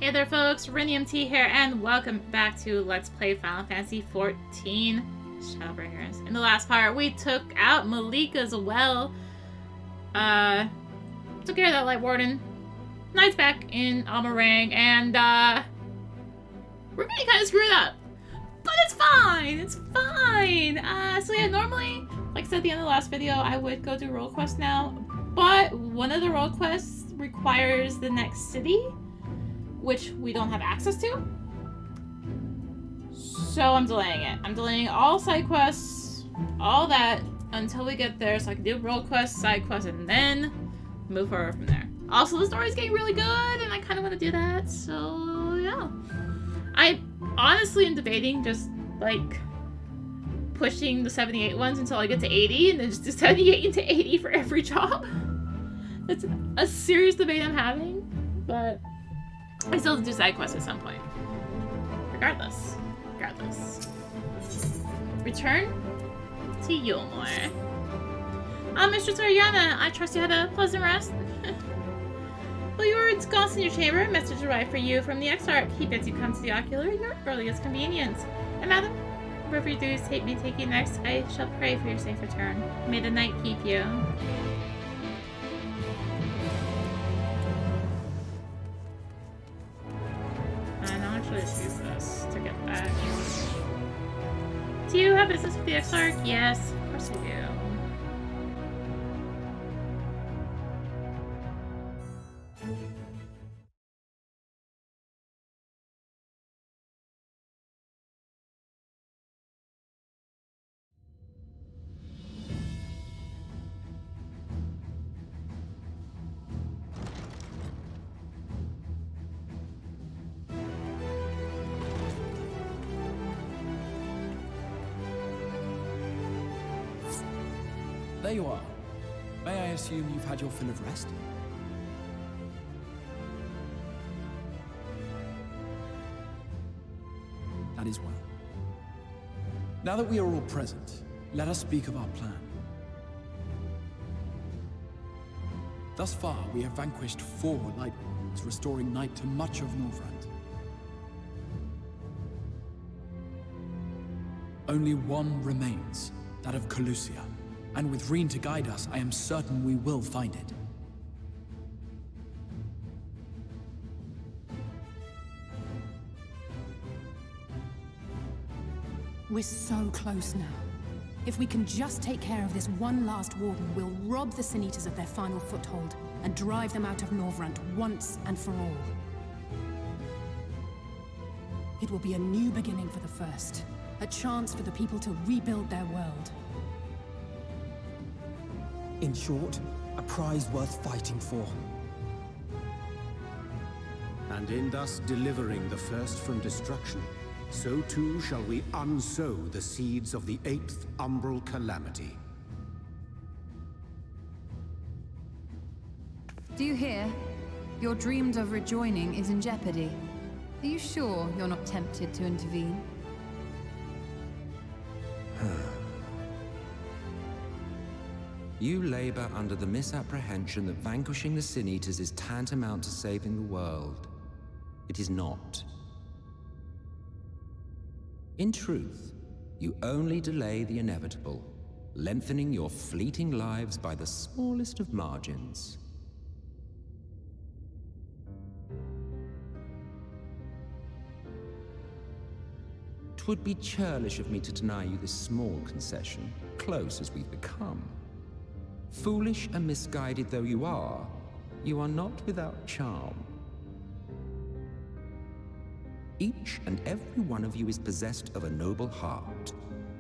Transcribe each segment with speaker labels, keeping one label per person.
Speaker 1: Hey there folks, rinimt here, and welcome back to Let's Play Final Fantasy XIV Shadowbringers. In the last part, we took out Malika's well. Took care of that Light Warden. Knight's back in Almarang, and we're getting kind of screwed up. But it's fine, it's fine! So yeah, normally, like I said at the end of the last video, I would go do role quests now. But one of the role quests requires the next city, which we don't have access to. So I'm delaying it. I'm delaying all side quests, all that, until we get there so I can do role quests, side quests, and then move forward from there. Also, the story's getting really good, and I kind of want to do that, so yeah. I honestly am debating just, like, pushing the 78 ones until I get to 80, and then just do 78 into 80 for every job. It's a serious debate I'm having, but I still have to do side quests at some point. Regardless. Return to Eulmore. Mistress Ariana, I trust you had a pleasant rest. While you were ensconced in your chamber, a message arrived for you from the Exarch. He bids you come to the Ocular at your earliest convenience. And madam, wherever you do may take you next, I shall pray for your safe return. May the night keep you. Let's use this to get back. Do you have business with the Exarch? Yes, of course we do.
Speaker 2: There you are. May I assume you've had your fill of rest? That is well. Now that we are all present, let us speak of our plan. Thus far, we have vanquished 4 Light Wardens, restoring Night to much of Norvrand. Only one remains, that of Kholusia. And with Reen to guide us, I am certain we will find it.
Speaker 3: We're so close now. If we can just take care of this one last warden, we'll rob the Sin Eaters of their final foothold and drive them out of Norvrand once and for all. It will be a new beginning for the First, a chance for the people to rebuild their world.
Speaker 4: In short, a prize worth fighting for.
Speaker 5: And in thus delivering the First from destruction, so too shall we unsow the seeds of the 8th Umbral Calamity.
Speaker 6: Do you hear? Your dreamed of rejoining is in jeopardy. Are you sure you're not tempted to intervene?
Speaker 7: You labor under the misapprehension that vanquishing the Sin Eaters is tantamount to saving the world. It is not. In truth, you only delay the inevitable, lengthening your fleeting lives by the smallest of margins. Twould be churlish of me to deny you this small concession, close as we've become. Foolish and misguided though you are not without charm. Each and every one of you is possessed of a noble heart.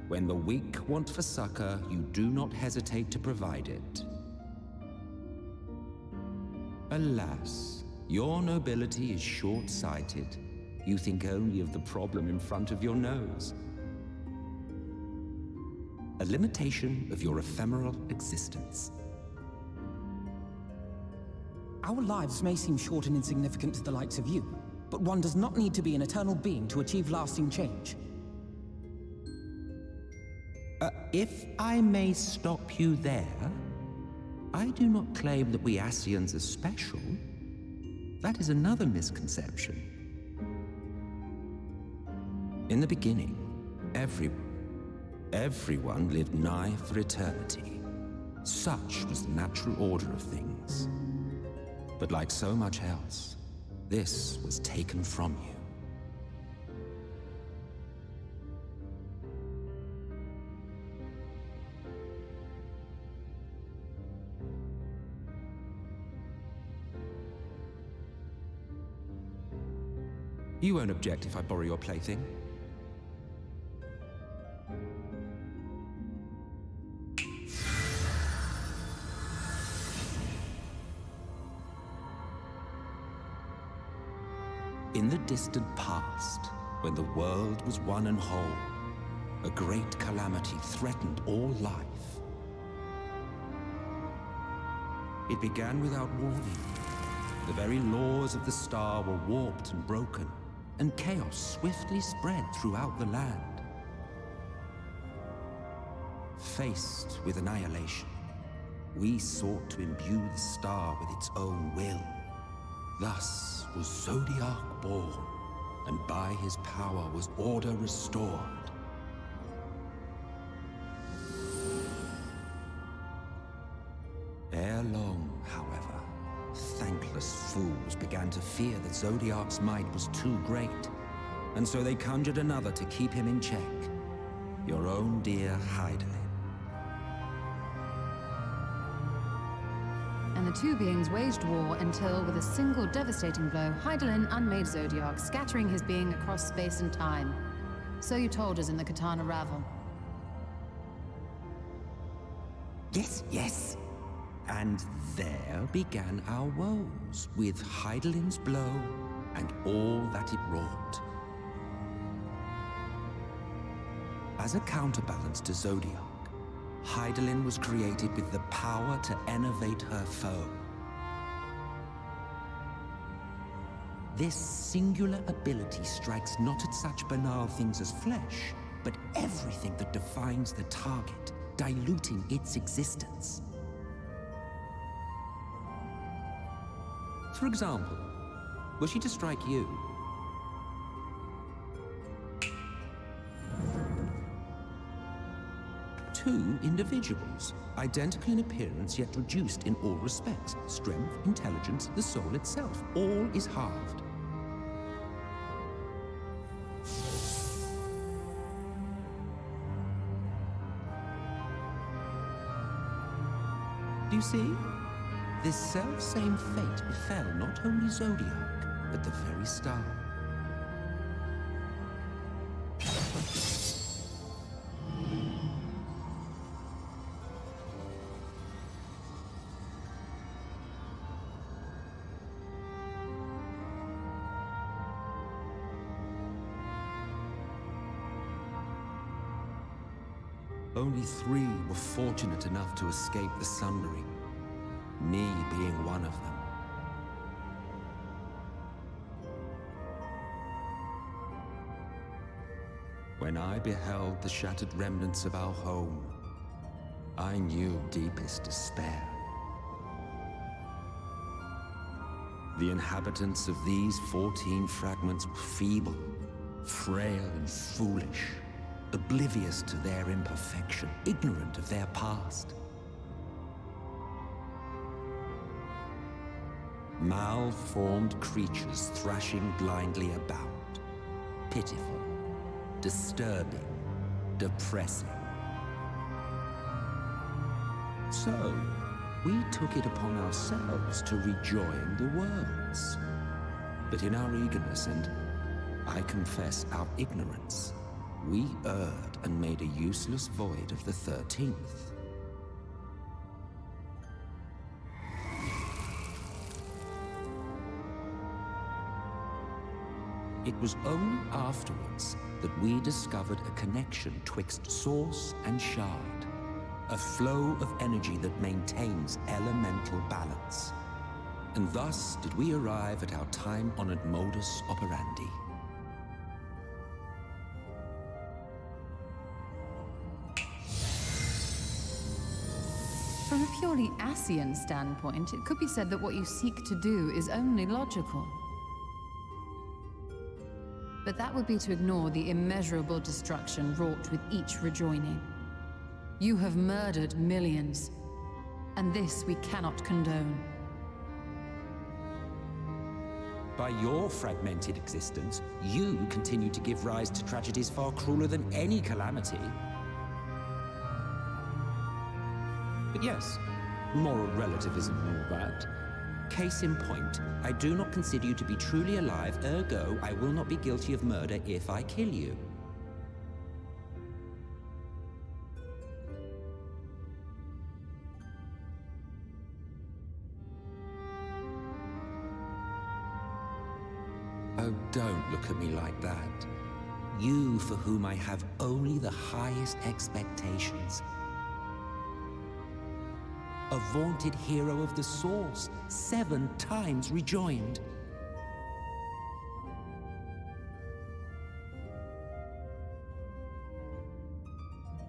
Speaker 7: When the weak want for succor, you do not hesitate to provide it. Alas, your nobility is short-sighted. You think only of the problem in front of your nose. A limitation of your ephemeral existence.
Speaker 4: Our lives may seem short and insignificant to the likes of you, but one does not need to be an eternal being to achieve lasting change.
Speaker 7: If I may stop you there, I do not claim that we Ascians are special. That is another misconception. In the beginning, everyone lived nigh for eternity. Such was the natural order of things. But like so much else, this was taken from you. You won't object if I borrow your plaything? In the distant past, when the world was one and whole, a great calamity threatened all life. It began without warning. The very laws of the star were warped and broken, and chaos swiftly spread throughout the land. Faced with annihilation, we sought to imbue the star with its own will. Thus was Zodiac born, and by his power was order restored. Ere long, however, thankless fools began to fear that Zodiac's might was too great, and so they conjured another to keep him in check. Your own dear Hydaelyn.
Speaker 6: And the two beings waged war until, with a single devastating blow, Hydaelyn unmade Zodiac, scattering his being across space and time. So you told us in the Katana Ravel.
Speaker 7: Yes, yes. And there began our woes, with Hydaelyn's blow and all that it wrought. As a counterbalance to Zodiac, Hydaelyn was created with the power to enervate her foe. This singular ability strikes not at such banal things as flesh, but everything that defines the target, diluting its existence. For example, were she to strike you, two individuals, identical in appearance yet reduced in all respects. Strength, intelligence, the soul itself, all is halved. Do you see? This self-same fate befell not only Zodiac, but the very star. Only 3 were fortunate enough to escape the Sundering, me being one of them. When I beheld the shattered remnants of our home, I knew deepest despair. The inhabitants of these 14 fragments were feeble, frail and foolish, oblivious to their imperfection, ignorant of their past. Malformed creatures thrashing blindly about. Pitiful, disturbing, depressing. So, we took it upon ourselves to rejoin the worlds. But in our eagerness and, I confess, our ignorance, we erred and made a useless void of the 13th. It was only afterwards that we discovered a connection twixt source and shard, a flow of energy that maintains elemental balance. And thus did we arrive at our time-honored modus operandi.
Speaker 6: From a purely Asian standpoint, it could be said that what you seek to do is only logical. But that would be to ignore the immeasurable destruction wrought with each rejoining. You have murdered millions, and this we cannot condone.
Speaker 7: By your fragmented existence, you continue to give rise to tragedies far crueler than any calamity. But yes, moral relativism and all that. Case in point, I do not consider you to be truly alive, ergo, I will not be guilty of murder if I kill you. Oh, don't look at me like that. You for whom I have only the highest expectations. A vaunted hero of the Source, 7 times rejoined.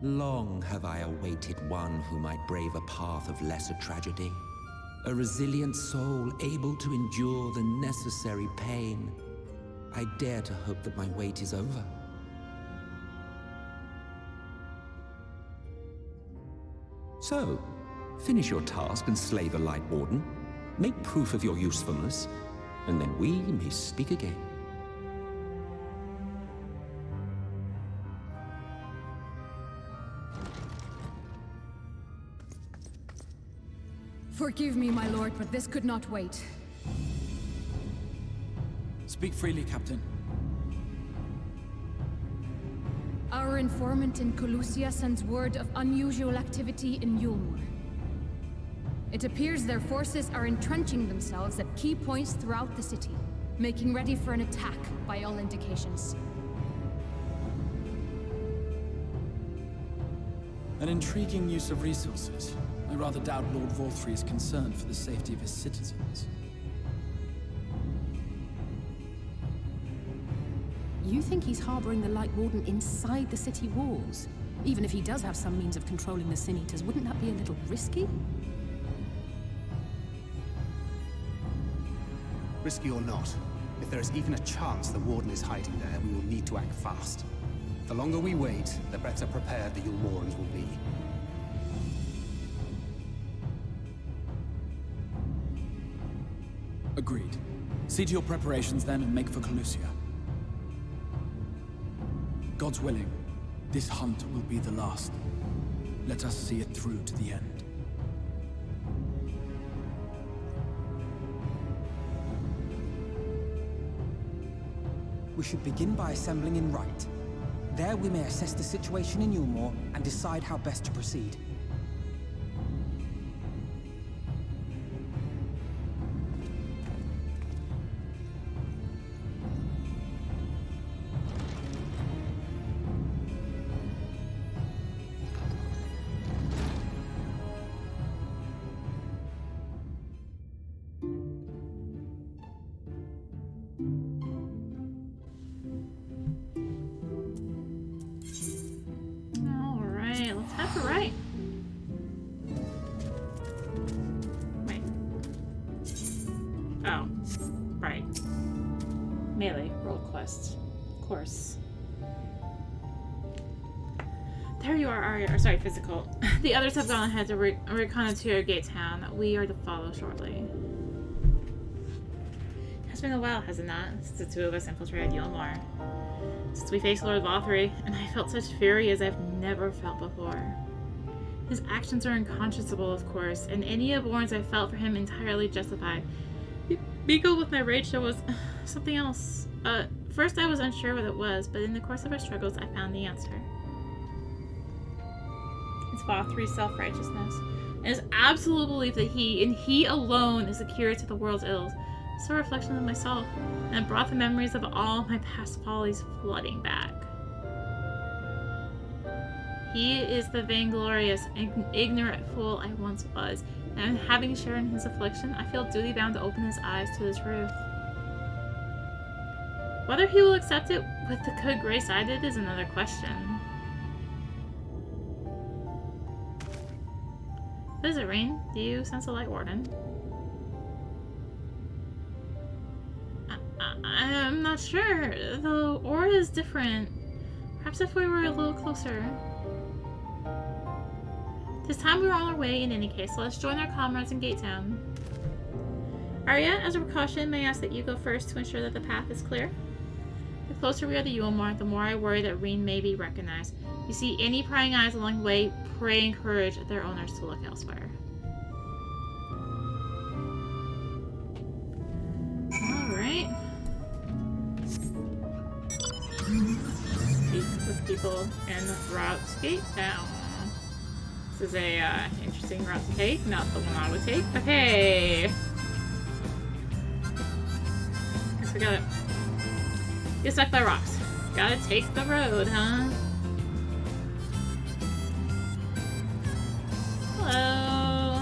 Speaker 7: Long have I awaited one who might brave a path of lesser tragedy. A resilient soul able to endure the necessary pain. I dare to hope that my wait is over. So, finish your task and slay the Light Warden. Make proof of your usefulness, and then we may speak again.
Speaker 3: Forgive me, my lord, but this could not wait.
Speaker 2: Speak freely, Captain.
Speaker 3: Our informant in Kholusia sends word of unusual activity in Eulmore. It appears their forces are entrenching themselves at key points throughout the city, making ready for an attack by all indications.
Speaker 2: An intriguing use of resources. I rather doubt Lord Vauthry is concerned for the safety of his citizens.
Speaker 3: You think he's harboring the Light Warden inside the city walls? Even if he does have some means of controlling the Sin Eaters, wouldn't that be a little risky?
Speaker 8: Risky or not, if there is even a chance the Warden is hiding there, we will need to act fast. The longer we wait, the better prepared the Eulmorans will be.
Speaker 2: Agreed. See to your preparations then and make for Kholusia. God's willing, this hunt will be the last. Let us see it through to the end.
Speaker 4: We should begin by assembling in Right. There we may assess the situation in Eulmore and decide how best to proceed.
Speaker 1: There you are, Arya. Or sorry, physical. The others have gone ahead to reconnoiter Gate Town. We are to follow shortly. It's been a while, has it not, since the two of us infiltrated Eulmore. Since we faced Lord Vauthry, and I felt such fury as I've never felt before. His actions are unconscionable, of course, and any abhorrence I felt for him entirely justified. Mingled with my rage there was something else. First I was unsure what it was, but in the course of our struggles I found the answer. It's Vauthry's self-righteousness, and his absolute belief that he, and he alone, is the cure to the world's ills. It's a reflection of myself, and it brought the memories of all my past follies flooding back. He is the vainglorious and ignorant fool I once was, and having shared in his affliction, I feel duty-bound to open his eyes to the truth. Whether he will accept it with the good grace I did is another question. What is it, Rain? Do you sense a light warden? I'm not sure. The aura is different. Perhaps if we were a little closer. This time we were on our way in any case, so let's join our comrades in Gate Town. Arya, as a precaution, may I ask that you go first to ensure that the path is clear? The closer we are to Eulmore, the more I worry that Reen may be recognized. If you see any prying eyes along the way, pray and encourage their owners to look elsewhere. Alright. Speak with people in route Gate Town. This is a interesting route to take, not the one I would take, but hey! Guess we gotta get stuck by rocks. Gotta take the road, huh? Hello.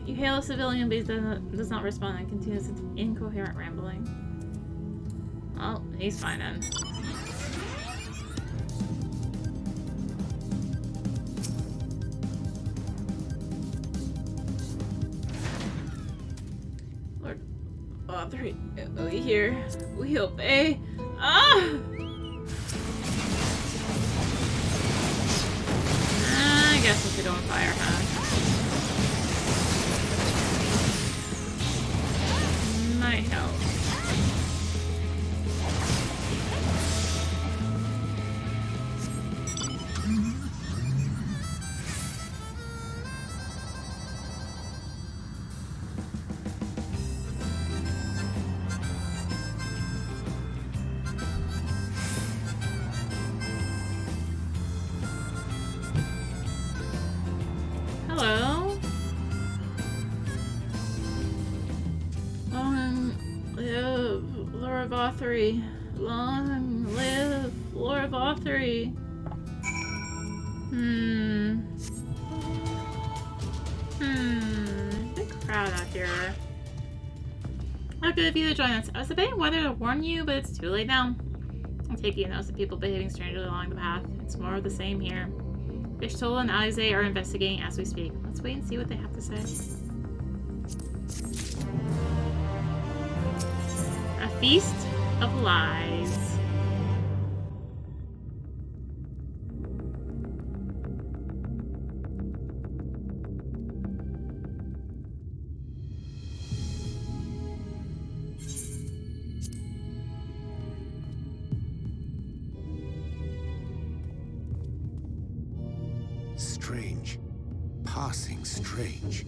Speaker 1: You hail a civilian, but he does not respond and continues its incoherent rambling. Well, he's fine then. Lord Vauthry, we hear, we obey. Ah! I guess we could go on fire, huh? Might help. Hello. Long live Lord Vauthry. Long live Lord Vauthry. Big crowd out here. How good of you to join us. I was debating whether to warn you, but it's too late now. I take you notice the people behaving strangely along the path. It's more of the same here. Bishtola and Alize are investigating as we speak. Let's wait and see what they have to say. A feast of lies.
Speaker 5: Strange. Passing strange.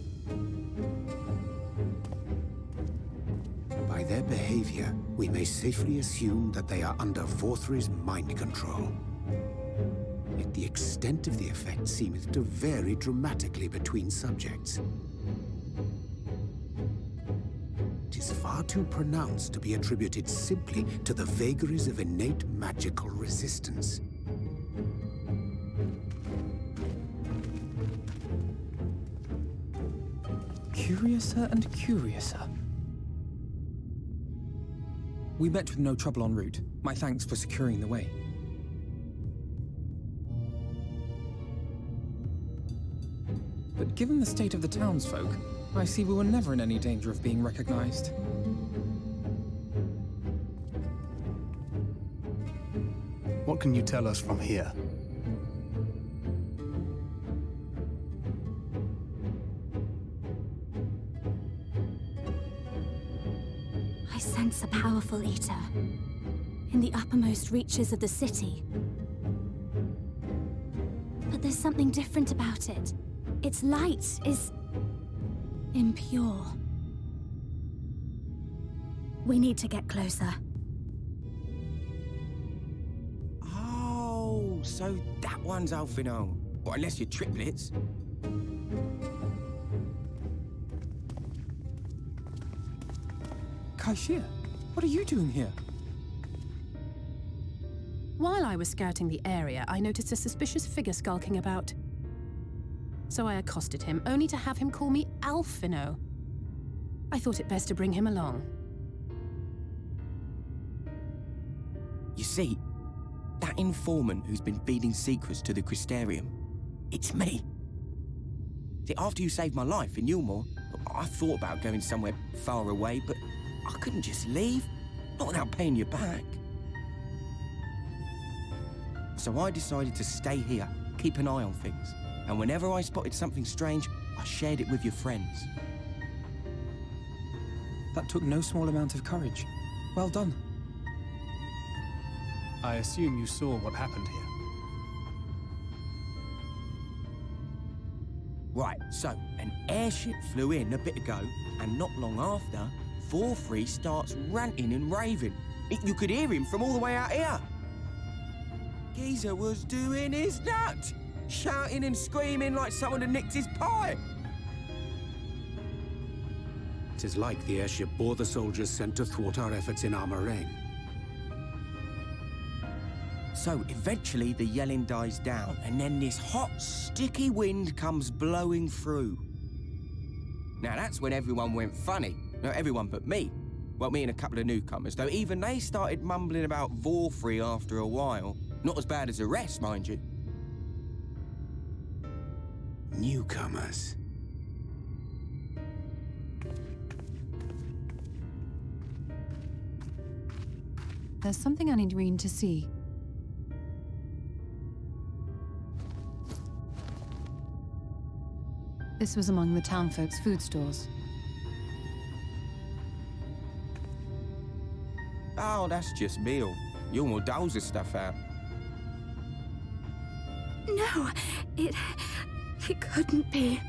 Speaker 5: By their behavior, we may safely assume that they are under Vauthry's mind control. Yet the extent of the effect seemeth to vary dramatically between subjects. It is far too pronounced to be attributed simply to the vagaries of innate magical resistance.
Speaker 4: Curiouser and curiouser. We met with no trouble en route. My thanks for securing the way. But given the state of the townsfolk, I see we were never in any danger of being recognized.
Speaker 8: What can you tell us from here?
Speaker 9: I sense a powerful eater in the uppermost reaches of the city. But there's something different about it. Its light is impure. We need to get closer.
Speaker 4: Oh, so that one's Alphino. Well, unless you're triplets. Kaishir, what are you doing here?
Speaker 10: While I was scouting the area, I noticed a suspicious figure skulking about. So I accosted him, only to have him call me Alphino. I thought it best to bring him along.
Speaker 4: You see,
Speaker 11: That informant who's been feeding secrets to the Crystarium. It's me. See, after you saved my life in Eulmore, I thought about going somewhere far away, but I couldn't just leave. Not without paying you back. So I decided to stay here, keep an eye on things. And whenever I spotted something strange, I shared it with your friends.
Speaker 4: That took no small amount of courage. Well done.
Speaker 8: I assume you saw what happened here.
Speaker 11: Right, so an airship flew in a bit ago, and not long after, Vauthry starts ranting and raving. You could hear him from all the way out here. Geezer was doing his nut, shouting and screaming like someone had nicked his pie.
Speaker 5: 'Tis like the airship bore the soldiers sent to thwart our efforts in our moraine.
Speaker 11: So eventually the yelling dies down, and then this hot, sticky wind comes blowing through. Now that's when everyone went funny. No, everyone but me. Well, me and a couple of newcomers, though even they started mumbling about Vauthry after a while. Not as bad as the rest, mind you.
Speaker 5: Newcomers.
Speaker 6: There's something I need Reen to see. This was among the townfolk's food stores.
Speaker 11: Oh, that's just meal. Eulmore doles this stuff out.
Speaker 9: No, it couldn't be.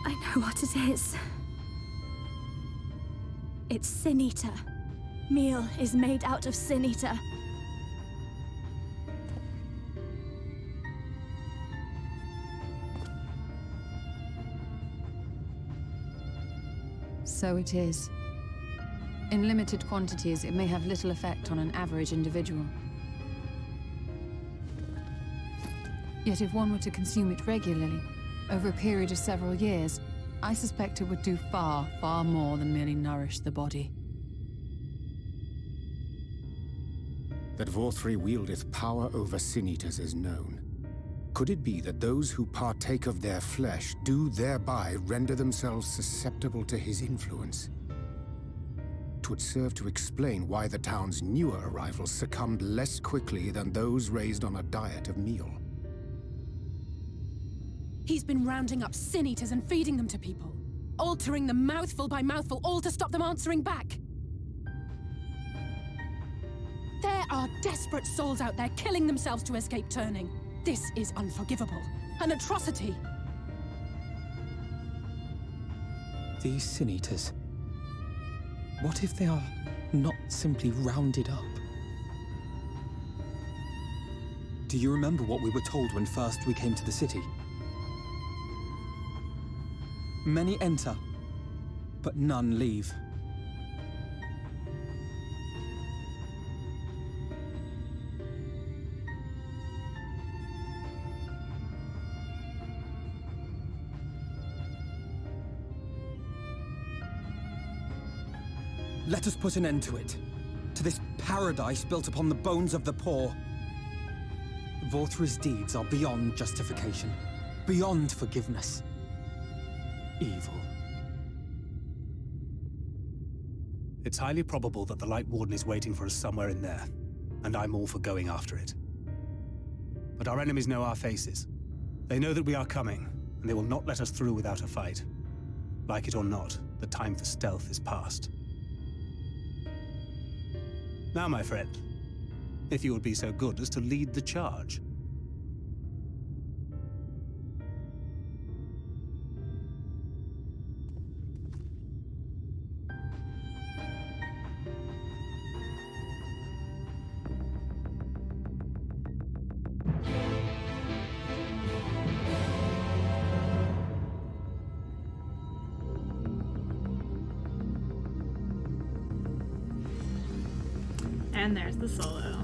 Speaker 9: I know what it is. It's Sin Eater. Meal is made out of Sin Eater.
Speaker 6: So it is. In limited quantities, it may have little effect on an average individual. Yet if one were to consume it regularly, over a period of several years, I suspect it would do far, far more than merely nourish the body.
Speaker 5: That Vauthry wieldeth power over Sin-Eaters is known. Could it be that those who partake of their flesh do thereby render themselves susceptible to his influence? 'Twould serve to explain why the town's newer arrivals succumbed less quickly than those raised on a diet of meal.
Speaker 10: He's been rounding up Sin Eaters and feeding them to people, altering them mouthful by mouthful, all to stop them answering back. There are desperate souls out there killing themselves to escape turning. This is unforgivable. An atrocity.
Speaker 4: These Sin-Eaters. What if they are not simply rounded up? Do you remember what we were told when first we came to the city? Many enter, but none leave. Let us put an end to it. To this paradise built upon the bones of the poor. Vauthry's deeds are beyond justification, beyond forgiveness. Evil.
Speaker 8: It's highly probable that the Light Warden is waiting for us somewhere in there, and I'm all for going after it. But our enemies know our faces. They know that we are coming, and they will not let us through without a fight. Like it or not, the time for stealth is past. Now, my friend, if you would be so good as to lead the charge.
Speaker 1: And there's the solo.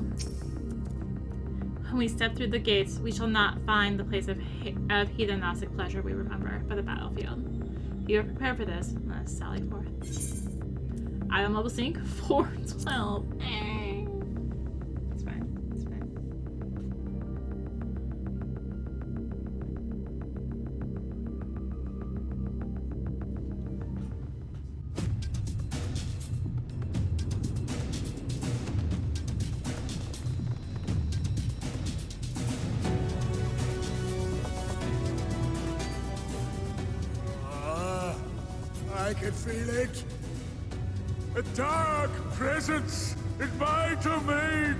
Speaker 1: When we step through the gates, we shall not find the place of hedonistic pleasure we remember, but the battlefield. You are prepared for this. Let us sally forth. Item level sync 412. It's fine. It's fine.
Speaker 12: I can feel it. A dark presence in my domain.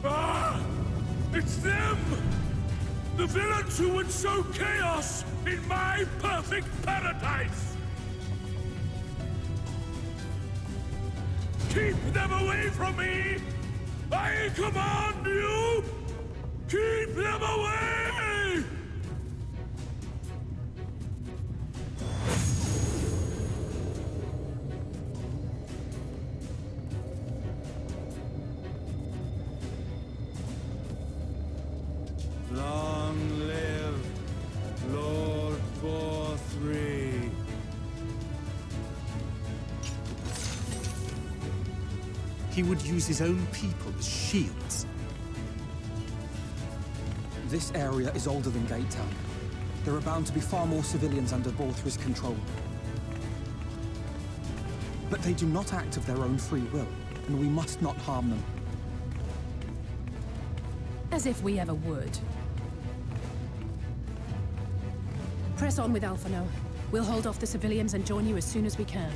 Speaker 12: Ah! It's them! The villains who would sow chaos in my perfect paradise! Keep them away from me! I command you! Keep them away! Long live Lord Vauthry.
Speaker 8: He would use his own people as shields.
Speaker 4: This area is older than Gate Town. There are bound to be far more civilians under Vauthry's control. But they do not act of their own free will, and we must not harm them.
Speaker 10: As if we ever would. Press on with Alphino. We'll hold off the civilians and join you as soon as we can.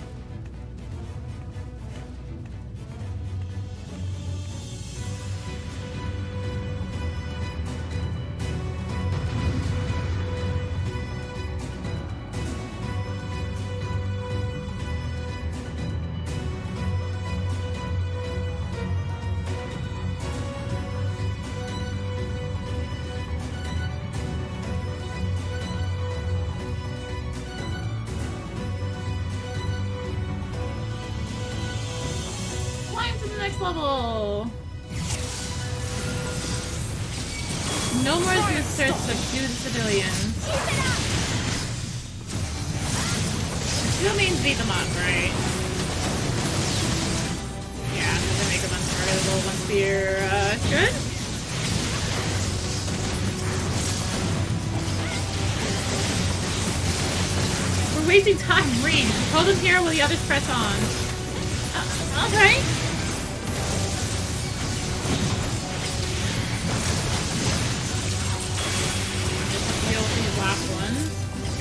Speaker 1: Level. No more visitors to subdue the civilians. Still means beat them up, right? Yeah, I'm gonna make them untargetable once we're good. We're wasting time, Reed. Hold them here while the others press on. Okay. Last one.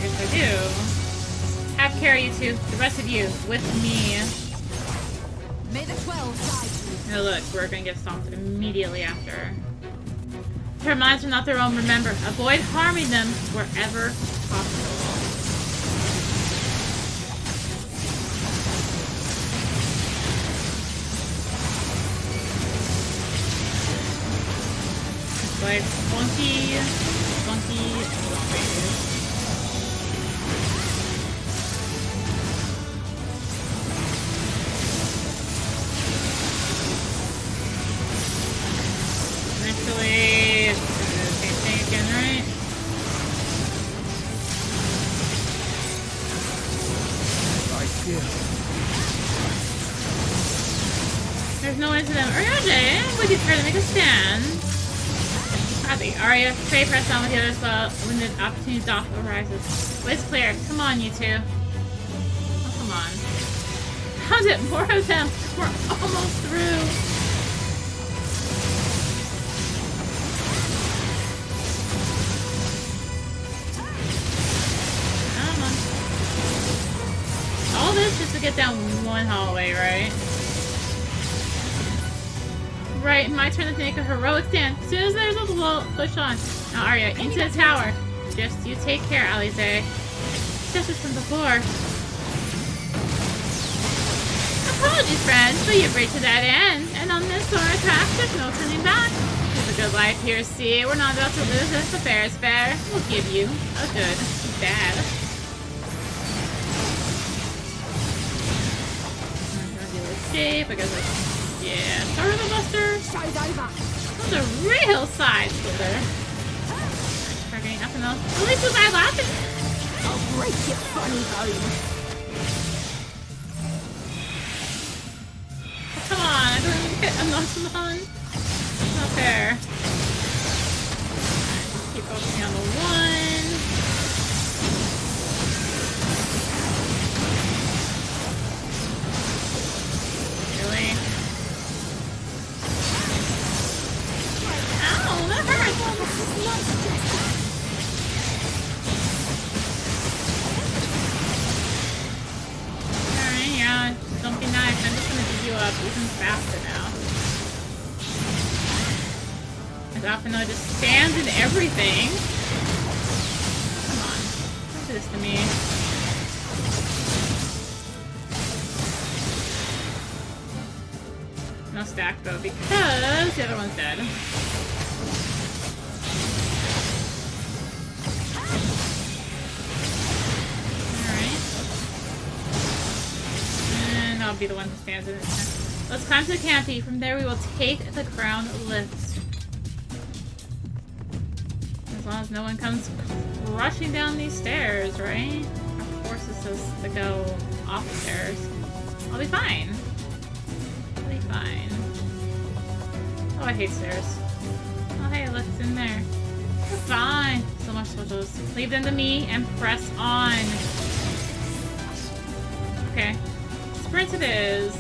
Speaker 1: Here's what I do. Have carry you two. The rest of you with me.
Speaker 3: May the 12 guide you.
Speaker 1: Now look, we're gonna get stomped immediately after. Their minds are not their own, remember. Avoid harming them wherever possible. Like funky zombies. Actually, same thing again, right? There's no end to them. Ariadne, would you try to make a stand? Copy. Arya, Trey press on with the others when the opportunity arises. Way's clear. Come on, you two. Oh, come on. How's it? More of them. We're almost through. Come on. All this just to get down one hallway, right? Right, my turn to make a heroic stand. As soon as there's a wall, push on. Now, Arya, into the tower. Just you take care, Alize. Just as from before. Apologies, friends, but you've reached that end. And on this sort of track, there's no turning back. It's a good life here, see. We're not about to lose this. The fair is fair. We'll give you a good bad. I'm gonna do a shape. I guess yeah, start with a buster.
Speaker 3: Show's over.
Speaker 1: That's a real side splitter. Try getting up enough. At least was I laughing?
Speaker 9: I'll break your funny bone.
Speaker 1: Come on, I don't even get enough on. It's not fair. Right, keep focusing on the one. Really? Ow, that hurts! Alright, yeah, don't be nice. I'm just gonna beat you up even faster now. As often I just stands in everything. Come on, don't do this to me. No stack though, because the other one's dead. Alright. And I'll be the one who stands in it. Let's climb to the canopy. From there we will take the crown lift. As long as no one comes rushing down these stairs, right? Or forces us to go off the stairs. I'll be fine. Fine. Oh, I hate stairs. Oh, hey, look, it's in there. You're fine. So much soldiers. Leave them to me and press on. Okay. Sprint it is.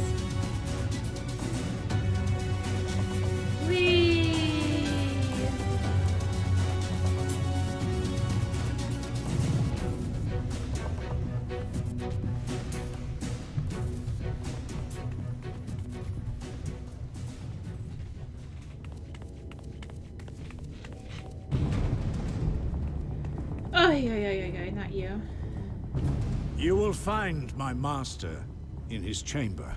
Speaker 1: Whee! Oh, yeah, not you.
Speaker 12: You will find my master in his chamber.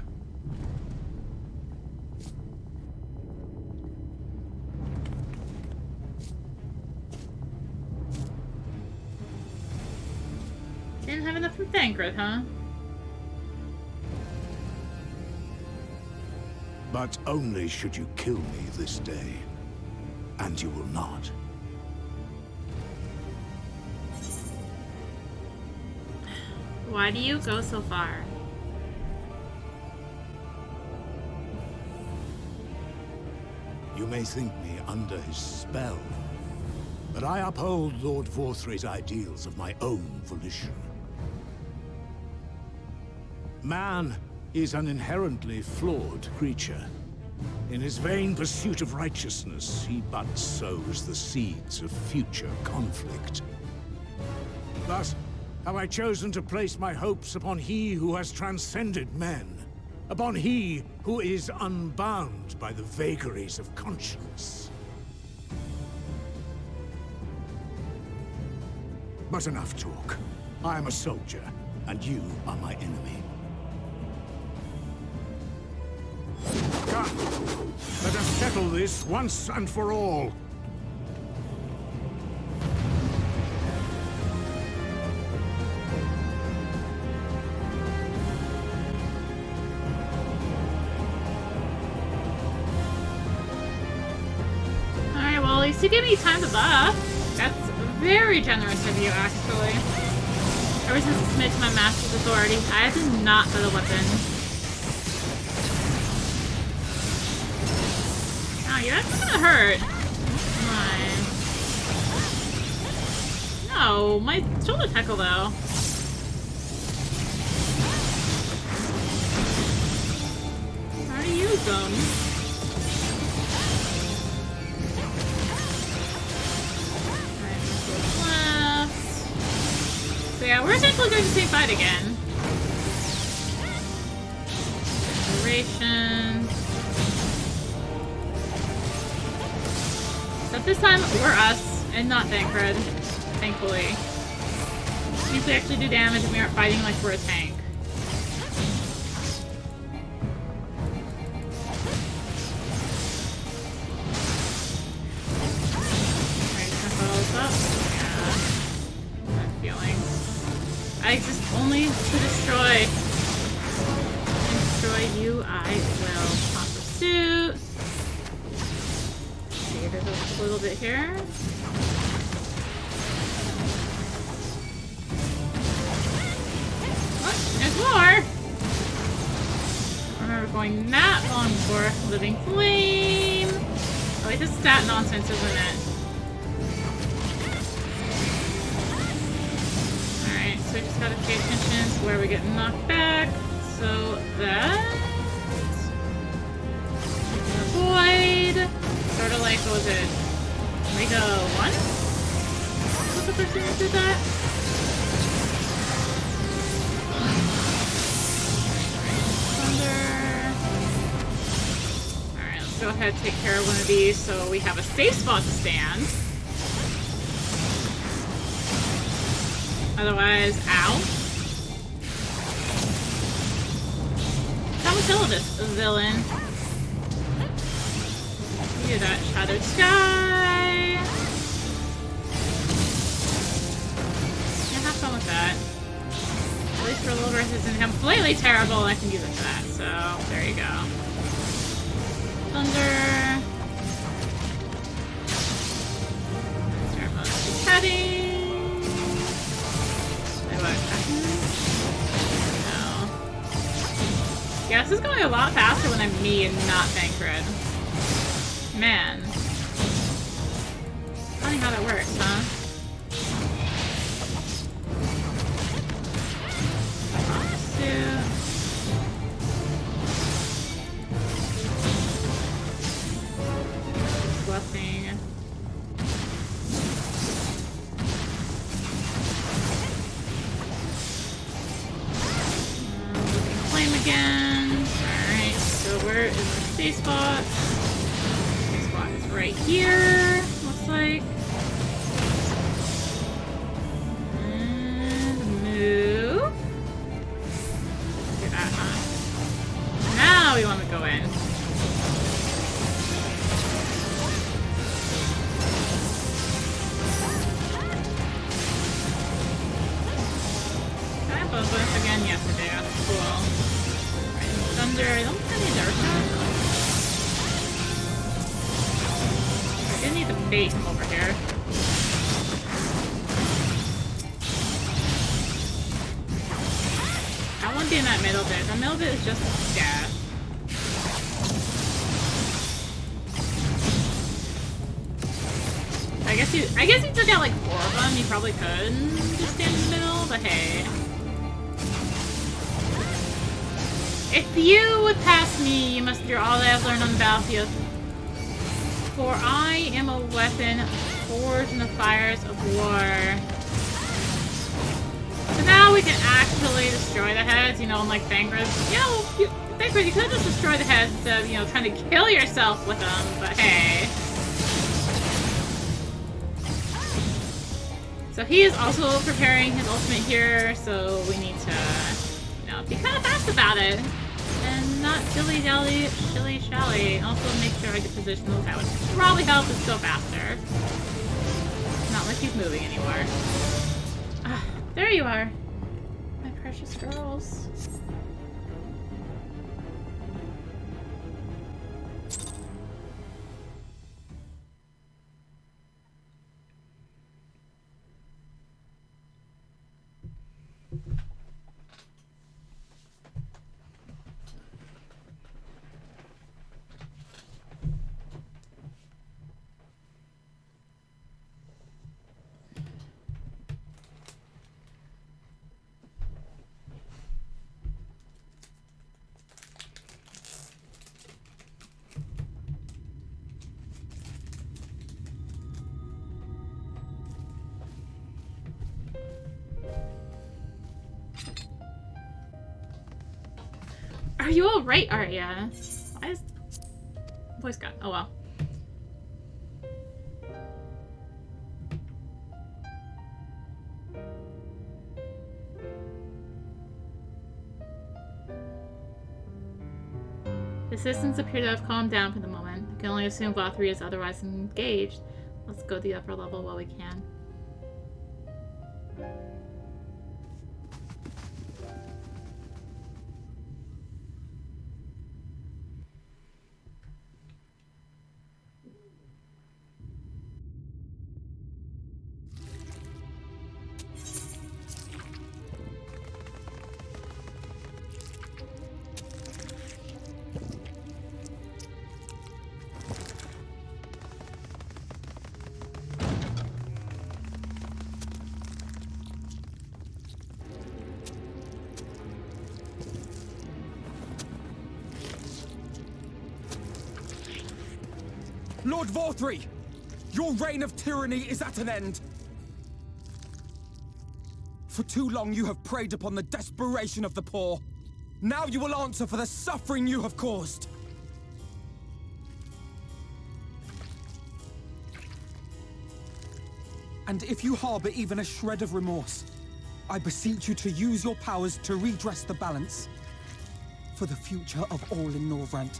Speaker 1: Didn't have enough from Thancred, huh?
Speaker 12: But only should you kill me this day. And you will not.
Speaker 1: Why do you go so far?
Speaker 12: You may think me under his spell, but I uphold Lord Vauthry's ideals of my own volition. Man is an inherently flawed creature. In his vain pursuit of righteousness, he but sows the seeds of future conflict. Thus, have I chosen to place my hopes upon he who has transcended men, upon he who is unbound by the vagaries of conscience. But enough talk. I am a soldier, and you are my enemy. Come, let us settle this once and for all.
Speaker 1: To give me time to buff. That's very generous of you, actually. Ever since I submit to my master's authority, I have not got a weapon. Ow, you're actually gonna hurt. Come on. No, my shoulder tackle though. How do you use them? So yeah, we're essentially doing the same fight again. Duration. Except this time, we're us, and not Thancred. Thankfully. Which means we actually do damage and we aren't fighting like we're a tank. I exist only to destroy. And destroy you, I will. Hot pursuit. See, there's a little bit here. going that long for Living Flame. At least it's stat nonsense, isn't it? Alright, so we just gotta pay attention to where we get knocked back. So that... Avoid. Sort of like, what was it? Mega 1? What's the person that did that? Alright, let's go ahead and take care of one of these so we have a safe spot to stand. Otherwise, ow. Come kill this villain. Do that Shattered Sky. Yeah, have fun with that. At least for Lilith isn't completely terrible, I can use it for that, so there you go. Thunder. Start most cutting. Wait, what? No. Yeah, this is going a lot faster when I'm me and not Famfrit. Man. Funny how that works, huh? Blessing. Flame again. Alright, so where is the safe spot? Right here, looks like. And move. Look at that, huh? Now we want to go in. Can I have both again? Yes, I do. Cool. Right, thunder. I don't think I need Earth. I need to bait him over here. I want to be in that middle bit. The middle bit is just death. I guess you took out like 4 of them. You probably could just stand in the middle, but hey. If you would pass me, you must fear all that I've learned on the battlefield. For I am a weapon forged in the fires of war. So now we can actually destroy the heads, you know, unlike Famfrit. You know, Famfrit, you could just destroy the heads instead of, you know, trying to kill yourself with them, but hey. So he is also preparing his ultimate here, so we need to, you know, be kind of fast about it. And not dilly-dally, shilly-shally. Also make sure I get position those. That would probably help us go faster. Not like he's moving anymore. Ah, there you are. My precious girls. Are you alright, Arya? Why is... Voice got... Oh well. The citizens appear to have calmed down for the moment. I can only assume Vauthry is otherwise engaged. Let's go to the upper level while we can.
Speaker 4: Lord Vauthry! Your reign of tyranny is at an end! For too long you have preyed upon the desperation of the poor. Now you will answer for the suffering you have caused! And if you harbor even a shred of remorse, I beseech you to use your powers to redress the balance. For the future of all in Norvrant.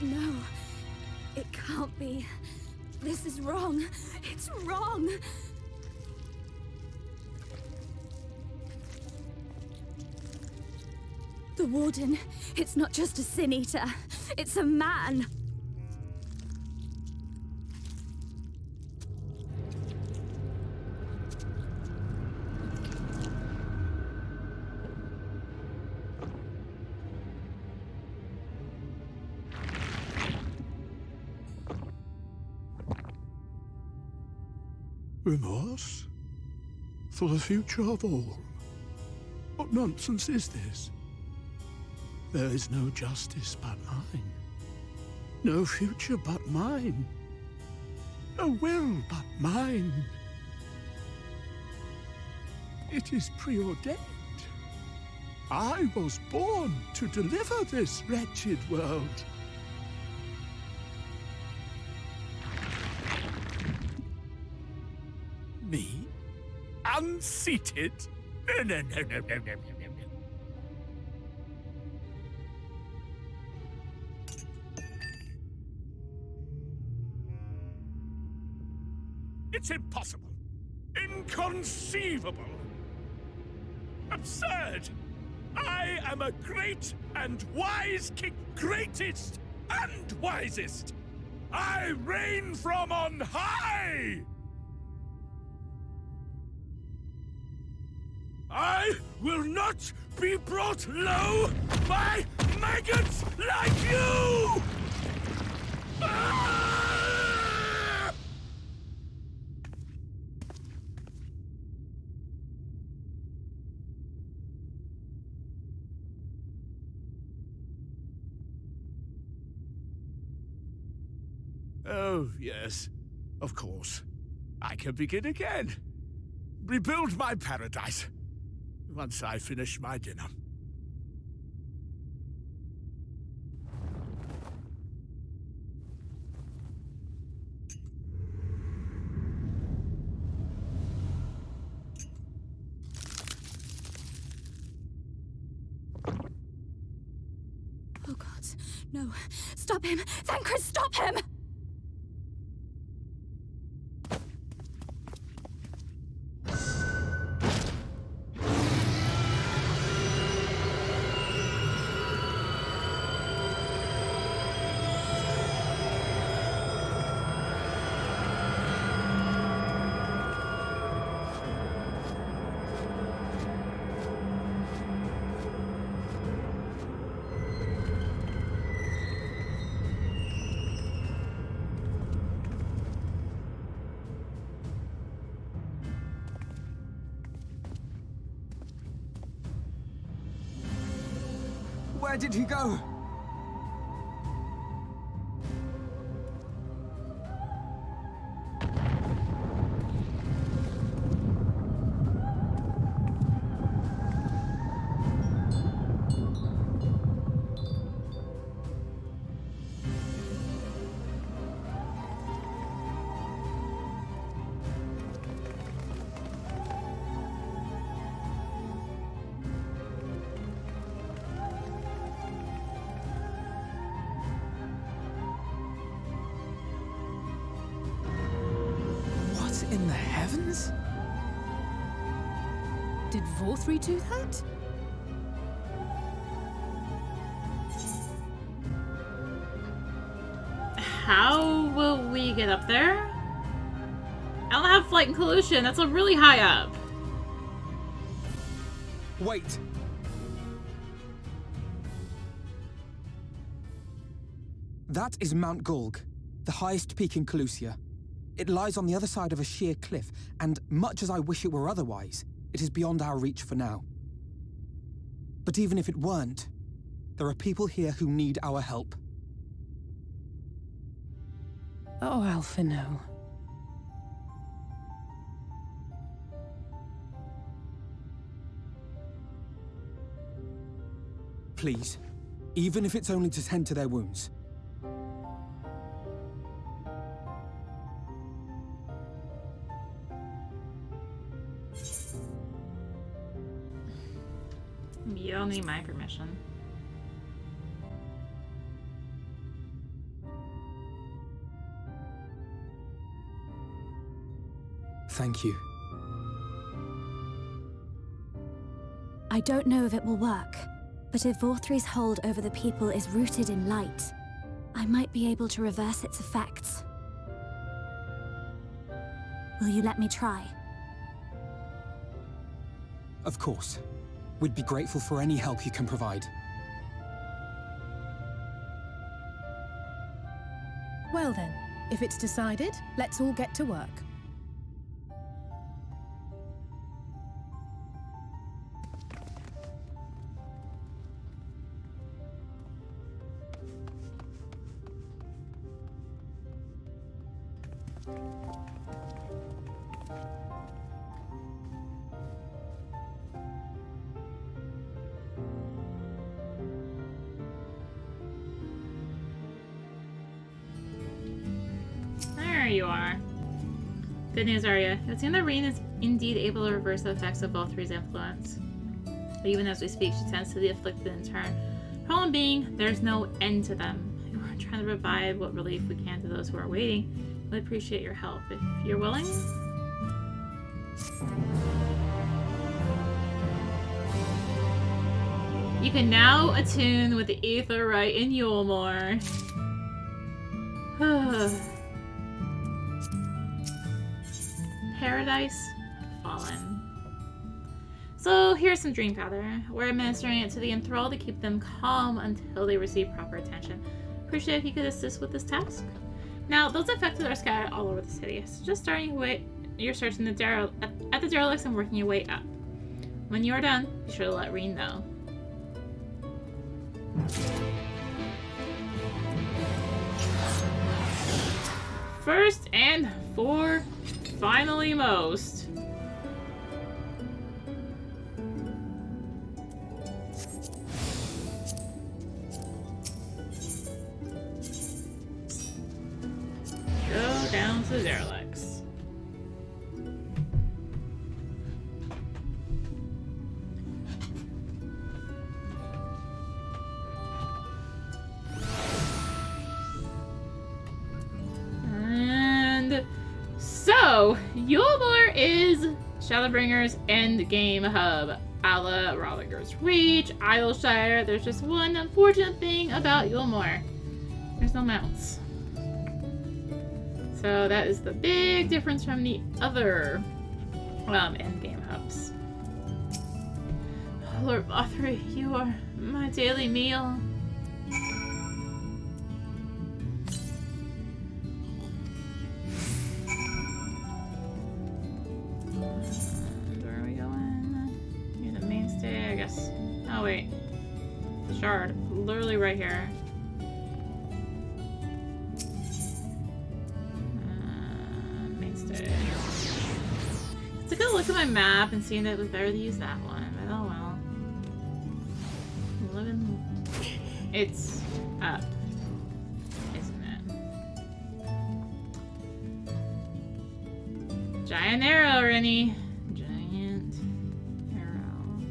Speaker 9: No, it can't be. This is wrong. It's wrong. The Warden, it's not just a Sin Eater. It's a man.
Speaker 12: Remorse? For the future of all? What nonsense is this? There is no justice but mine. No future but mine. No will but mine. It is preordained. I was born to deliver this wretched world. Me? Unseated? No. It's impossible. Inconceivable. Absurd. I am a great and wise king. Greatest and wisest. I reign from on high. I will not be brought low by maggots like you! Ah! Oh, yes. Of course. I can begin again. Rebuild my paradise. Once I finish my dinner.
Speaker 9: Oh God, no. Stop him! Thancred, stop him!
Speaker 4: Where did he go? In the heavens?
Speaker 10: Did Vauthry do that?
Speaker 1: How will we get up there? I don't have flight in Kholusia, and that's a really high up.
Speaker 4: Wait. That is Mount Golg, the highest peak in Kholusia. It lies on the other side of a sheer cliff, and much as I wish it were otherwise, it is beyond our reach for now. But even if it weren't, there are people here who need our help.
Speaker 10: Oh, Alphino.
Speaker 4: Please, even if it's only to tend to their wounds.
Speaker 1: You don't need my permission.
Speaker 4: Thank you.
Speaker 9: I don't know if it will work, but if Vauthry's hold over the people is rooted in light, I might be able to reverse its effects. Will you let me try?
Speaker 4: Of course. We'd be grateful for any help you can provide.
Speaker 10: Well then, if it's decided, let's all get to work.
Speaker 1: There you are. Good news, Arya. It seems that Reen is indeed able to reverse the effects of Vauthry's influence. But even as we speak, she tends to the afflicted in turn. Problem being, there's no end to them. We're trying to provide what relief we can to those who are waiting. We appreciate your help. If you're willing. You can now attune with the Aether Rite in Eulmore. Paradise Fallen. So here's some dream powder. We're administering it to the enthralled to keep them calm until they receive proper attention. Appreciate if you could assist with this task. Now, those affected are scattered all over the city. So just starting your search in the at the derelicts and working your way up. When you are done, be sure to let Reen know. First and finally most. Go down to the derelicts. And so, Eulmore is Shadowbringers endgame hub. A la Rollinger's Reach, Idleshire. There's just one unfortunate thing about Eulmore. There's no mounts. So that is the big difference from the other endgame hubs. Oh, Lord Vauthry, you are my daily meal. Where are we going? Near the mainstay, I guess. Oh wait. Shard. Literally right here. Let's take a look at my map and see that it was better to use that one, but oh well. It's up, isn't it? Giant arrow, Rennie. Giant arrow.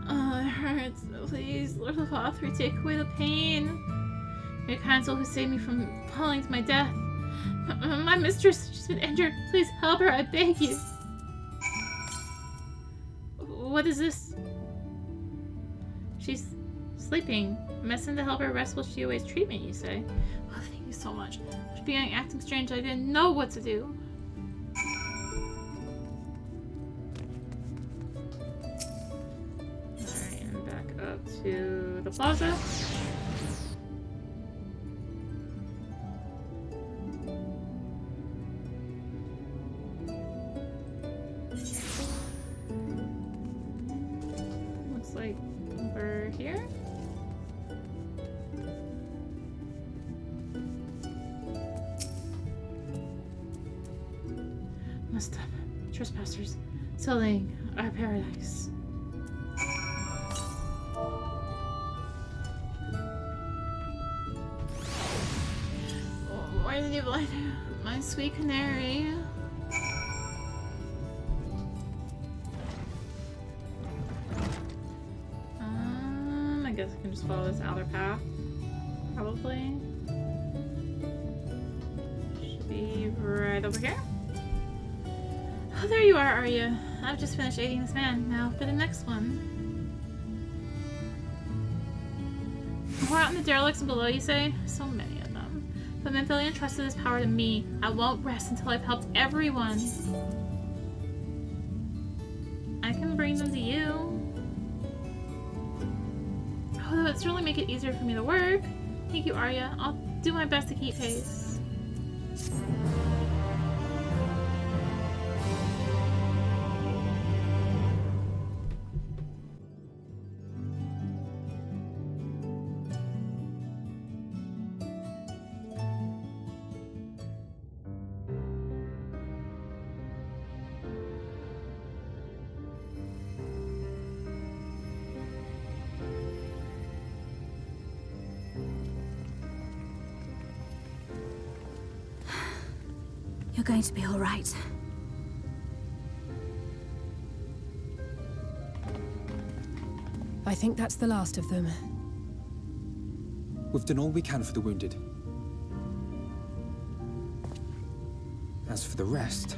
Speaker 1: Oh, it hurts. Please, Lord of Vauthry, take away the pain. Your kind soul who saved me from falling to my death. My mistress, she's been injured. Please help her, I beg you. What is this? She's sleeping. I'm sent to help her rest while she awaits treatment, you say? Oh, thank you so much. I was beginning acting strange. I didn't know what to do. Alright, and back up to the plaza. stop trespassers selling our paradise. Why did you blind my sweet canary? I guess I can just follow this outer path. Probably. Should be right over here. Oh, there you are you? I've just finished aiding this man. Now for the next one. We're out in the derelicts and below, you say? So many of them. But Manphilion entrusted this power to me. I won't rest until I've helped everyone. I can bring them to you. Although it'd certainly make it easier for me to work. Thank you, Arya. I'll do my best to keep pace.
Speaker 9: You're going to be all right.
Speaker 10: I think that's the last of them.
Speaker 4: We've done all we can for the wounded. As for the rest...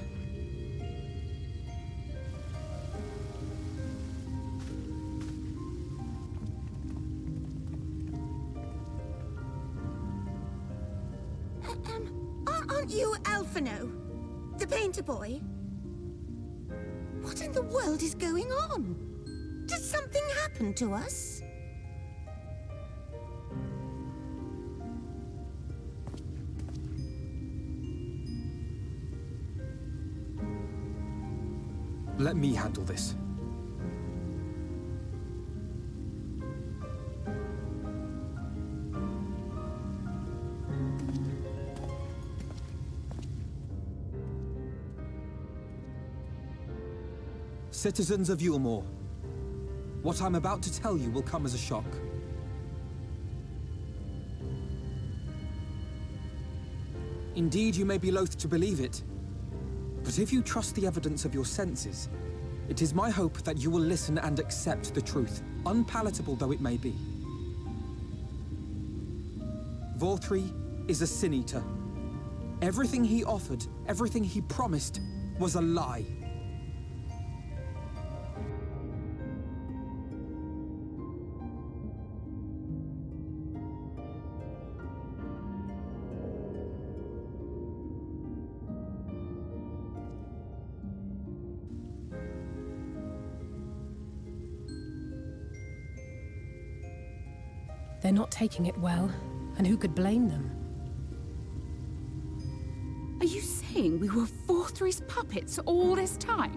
Speaker 13: Aren't you Alphino? The painter boy? What in the world is going on? Did something happen to us?
Speaker 4: Let me handle this. Citizens of Eulmore, what I'm about to tell you will come as a shock. Indeed, you may be loath to believe it, but if you trust the evidence of your senses, it is my hope that you will listen and accept the truth, unpalatable though it may be. Vauthry is a sin-eater. Everything he offered, everything he promised, was a lie.
Speaker 10: They're not taking it well, and who could blame them?
Speaker 14: Are you saying we were Vauthry's puppets all this time?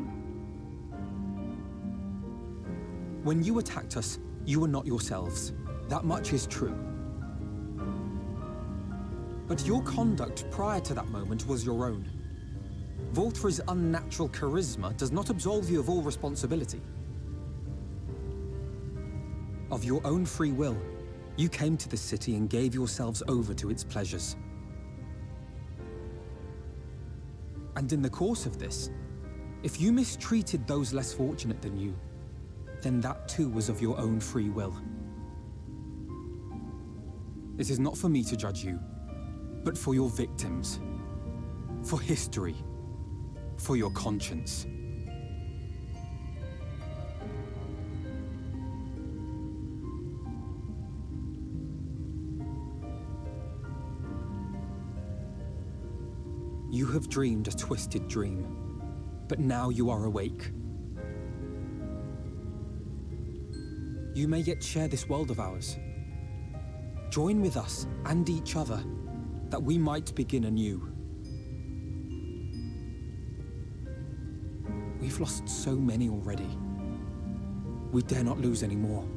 Speaker 4: When you attacked us, you were not yourselves. That much is true. But your conduct prior to that moment was your own. Vauthry's unnatural charisma does not absolve you of all responsibility. Of your own free will, you came to this city and gave yourselves over to its pleasures. And in the course of this, if you mistreated those less fortunate than you, then that too was of your own free will. It is not for me to judge you, but for your victims, for history, for your conscience. You have dreamed a twisted dream, but now you are awake. You may yet share this world of ours. Join with us and each other, that we might begin anew. We've lost so many already. We dare not lose any more.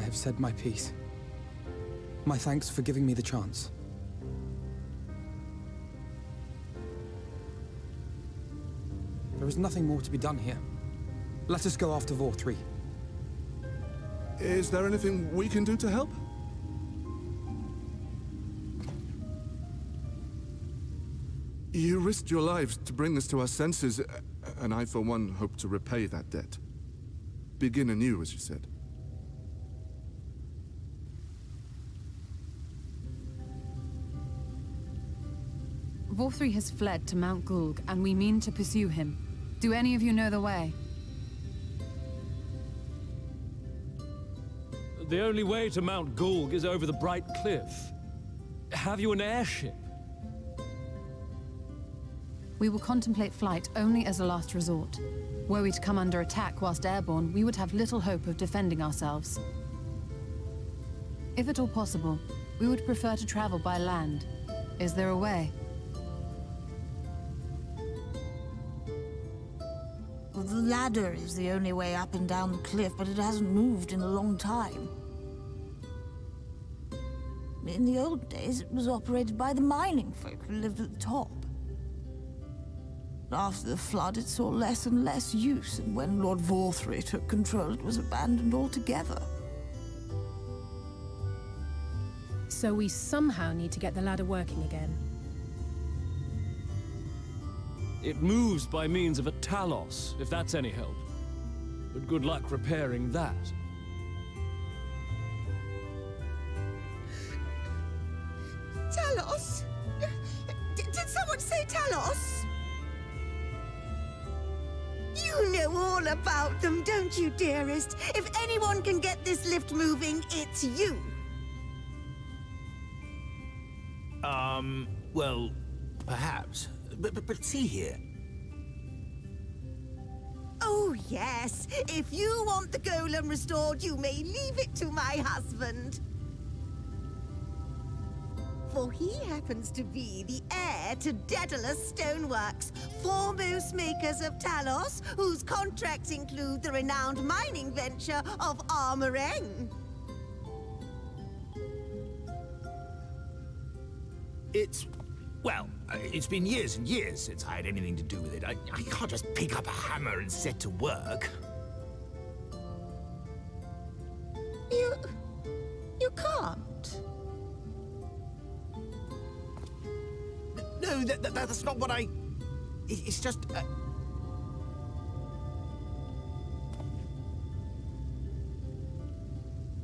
Speaker 4: I have said my piece. My thanks for giving me the chance. There is nothing more to be done here. Let us go after Vauthry.
Speaker 15: Is there anything we can do to help? You risked your lives to bring us to our senses, and I, for one, hope to repay that debt. Begin anew, as you said.
Speaker 6: Vauthry has fled to Mount Gulg, and we mean to pursue him. Do any of you know the way?
Speaker 16: The only way to Mount Gulg is over the Bright Cliff. Have you an airship?
Speaker 6: We will contemplate flight only as a last resort. Were we to come under attack whilst airborne, we would have little hope of defending ourselves. If at all possible, we would prefer to travel by land. Is there a way?
Speaker 17: Well, the ladder is the only way up and down the cliff, but it hasn't moved in a long time. In the old days, it was operated by the mining folk who lived at the top. After the flood, it saw less and less use, and when Lord Vauthry took control, it was abandoned altogether.
Speaker 10: So we somehow need to get the ladder working again.
Speaker 16: It moves by means of a talos, if that's any help. But good luck repairing that.
Speaker 13: Talos? Did someone say Talos? You know all about them, don't you, dearest? If anyone can get this lift moving, it's you.
Speaker 18: Well, perhaps. But see here.
Speaker 13: Oh, yes. If you want the golem restored, you may leave it to my husband. For he happens to be the heir to Daedalus Stoneworks, foremost makers of Talos, whose contracts include the renowned mining venture of Armoreng.
Speaker 18: Well, it's been years and years since I had anything to do with it. I can't just pick up a hammer and set to work.
Speaker 13: You can't?
Speaker 18: No, that's not what I... It's just...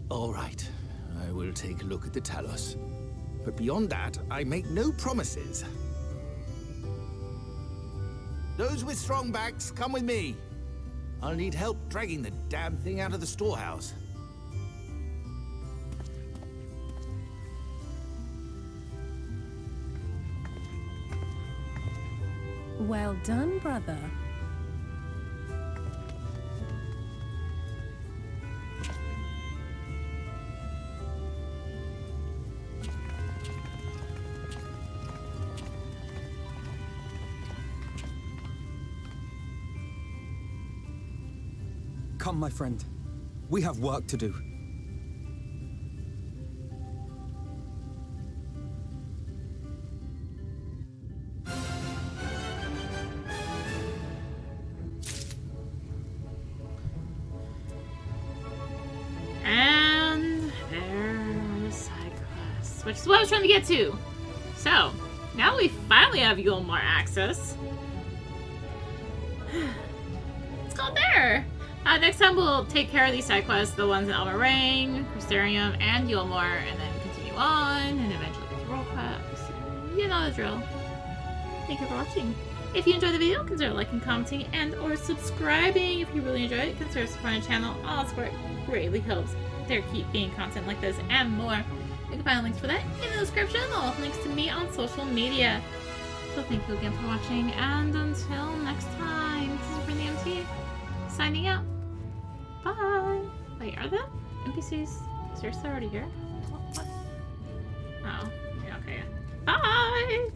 Speaker 18: All right, I will take a look at the Talos. But beyond that, I make no promises. Those with strong backs, come with me. I'll need help dragging the damn thing out of the storehouse.
Speaker 10: Well done, brother.
Speaker 4: Come, my friend. We have work to do.
Speaker 1: And there's side quests, which is what I was trying to get to. So, now we finally have Eulmore access. Let's go there. Next time we'll take care of these side quests, the ones in Armoreng, Crystarium, and Eulmore, and then continue on, and eventually get to World Quests. You know the drill. Thank you for watching. If you enjoyed the video, consider liking, commenting, and or subscribing. If you really enjoyed it, consider supporting the channel. All support greatly helps there keep being content like this and more. You can find links for that in the description, along with links to me on social media. So thank you again for watching, and until next time, this is rinimt, signing out. Bye! Wait, are the NPCs seriously already here? What? Oh, yeah, okay. Bye!